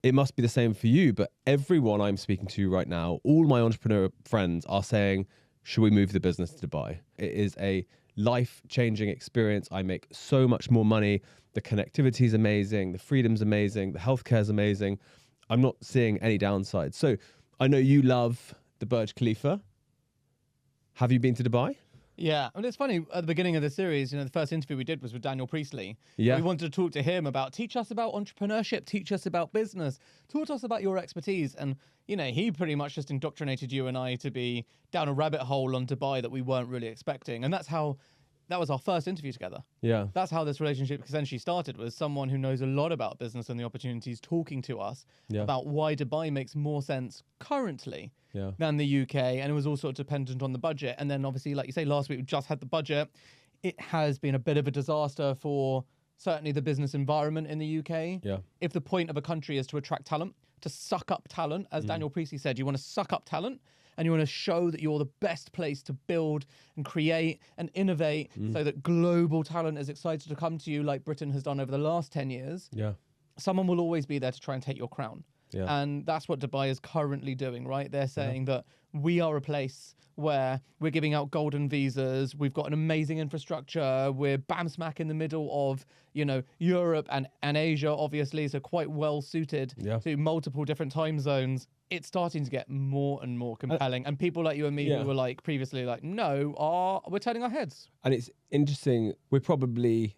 it must be the same for you, but everyone I'm speaking to right now, all my entrepreneur friends are saying, should we move the business to Dubai? It is a life-changing experience. I make so much more money. The connectivity is amazing. The freedom's amazing. The healthcare is amazing. I'm not seeing any downsides. So I know you love the Burj Khalifa. Have you been to Dubai? Yeah, and it's funny, at the beginning of the series, the first interview we did was with Daniel Priestley. Yeah. We wanted to talk to him about, teach us about entrepreneurship, teach us about business, talk to us about your expertise. And, he pretty much just indoctrinated you and I to be down a rabbit hole on Dubai that we weren't really expecting. And that was our first interview together. Yeah. That's how this relationship essentially started, was someone who knows a lot about business and the opportunities talking to us about why Dubai makes more sense currently than the UK. And it was also dependent on the budget. And then obviously, like you say, last week we just had the budget. It has been a bit of a disaster for certainly the business environment in the UK. Yeah. If the point of a country is to attract talent, to suck up talent, as Daniel Priestley said, you want to suck up talent, and you want to show that you're the best place to build and create and innovate so that global talent is excited to come to you like Britain has done over the last 10 years. Yeah. Someone will always be there to try and take your crown. Yeah. And that's what Dubai is currently doing, right? They're saying that we are a place where we're giving out golden visas. We've got an amazing infrastructure. We're bam smack in the middle of, Europe and Asia, obviously. So quite well suited to multiple different time zones. It's starting to get more and more compelling. And people like you and me who were like previously like, no, we're turning our heads. And it's interesting. We're probably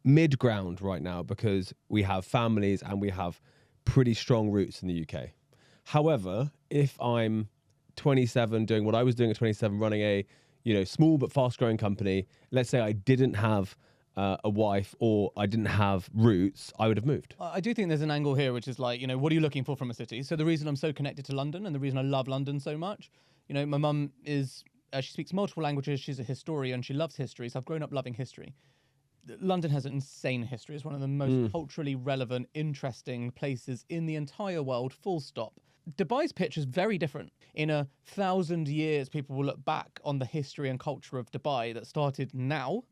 mid-ground right now because we have families and we have pretty strong roots in the UK. However, if I'm 27 doing what I was doing at 27, running a small but fast-growing company, let's say I didn't have a wife or I didn't have roots, I would have moved. I do think there's an angle here, which is like, what are you looking for from a city? So the reason I'm so connected to London and the reason I love London so much, my mum is, she speaks multiple languages. She's a historian. She loves history. So I've grown up loving history. London has an insane history. It's one of the most culturally relevant, interesting places in the entire world, full stop. Dubai's pitch is very different. In 1,000 years, people will look back on the history and culture of Dubai that started now,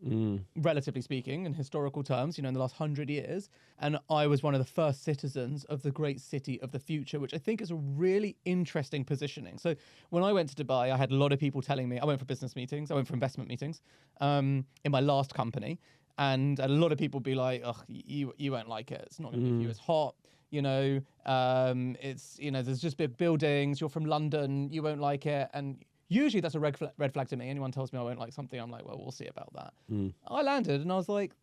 relatively speaking, in historical terms, in the last 100 years. And I was one of the first citizens of the great city of the future, which I think is a really interesting positioning. So when I went to Dubai, I had a lot of people telling me, I went for business meetings, I went for investment meetings in my last company. And a lot of people be like, "Ugh, you won't like it. It's not going to be for you. It's hot. It's there's just big buildings. You're from London. You won't like it." And usually that's a red flag to me. Anyone tells me I won't like something, I'm like, "Well, we'll see about that." I landed and I was like,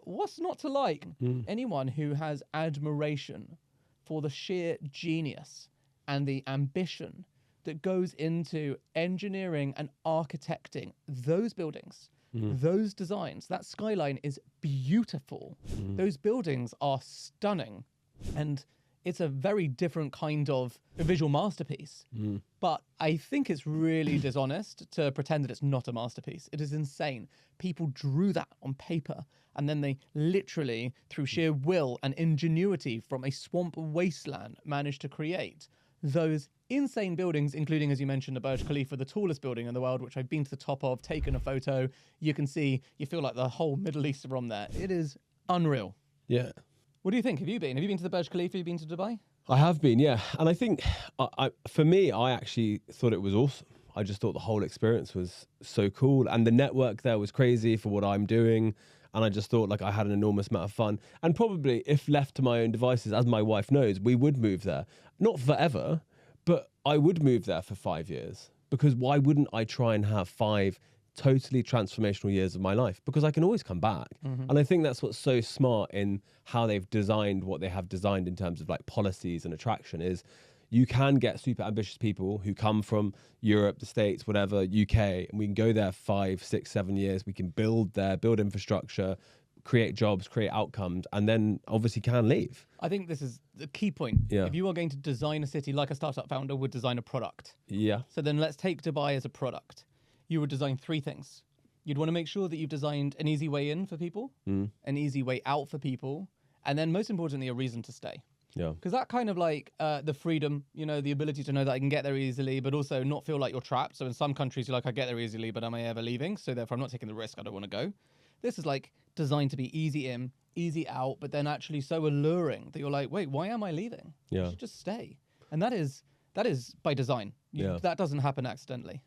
"What's not to like?" Anyone who has admiration for the sheer genius and the ambition that goes into engineering and architecting those buildings. Those designs, that skyline is beautiful. Those buildings are stunning. And it's a very different kind of a visual masterpiece. But I think it's really dishonest to pretend that it's not a masterpiece. It is insane. People drew that on paper and then they literally, through sheer will and ingenuity from a swamp wasteland, managed to create those insane buildings, including, as you mentioned, the Burj Khalifa, the tallest building in the world, which I've been to the top of, taken a photo. You can see, you feel like the whole Middle East are on there. It is unreal. Yeah. What do you think? Have you been? Have you been to the Burj Khalifa? Have you been to Dubai? I have been, yeah. And I think, for me, I actually thought it was awesome. I just thought the whole experience was so cool. And the network there was crazy for what I'm doing. And I just thought like I had an enormous amount of fun. And probably if left to my own devices, as my wife knows, we would move there. Not forever, but I would move there for 5 years. Because why wouldn't I try and have 5 totally transformational years of my life? Because I can always come back. And I think that's what's so smart in how they've designed what they have designed in terms of like policies and attraction is you can get super ambitious people who come from Europe, the States, whatever, UK, and we can go there 5, 6, 7 years. We can build there, build infrastructure, create jobs, create outcomes, and then obviously can leave. I think this is the key point. Yeah. If you are going to design a city like a startup founder would design a product. Yeah. So then let's take Dubai as a product. You would design 3 things. You'd want to make sure that you've designed an easy way in for people, an easy way out for people, and then most importantly, a reason to stay. Yeah. Because that kind of like the freedom, the ability to know that I can get there easily, but also not feel like you're trapped. So in some countries, you're like, I get there easily, but am I ever leaving? So therefore, I'm not taking the risk. I don't want to go. This is like designed to be easy in, easy out, but then actually so alluring that you're like, wait, why am I leaving? Yeah. I should just stay. And that is by design. That doesn't happen accidentally.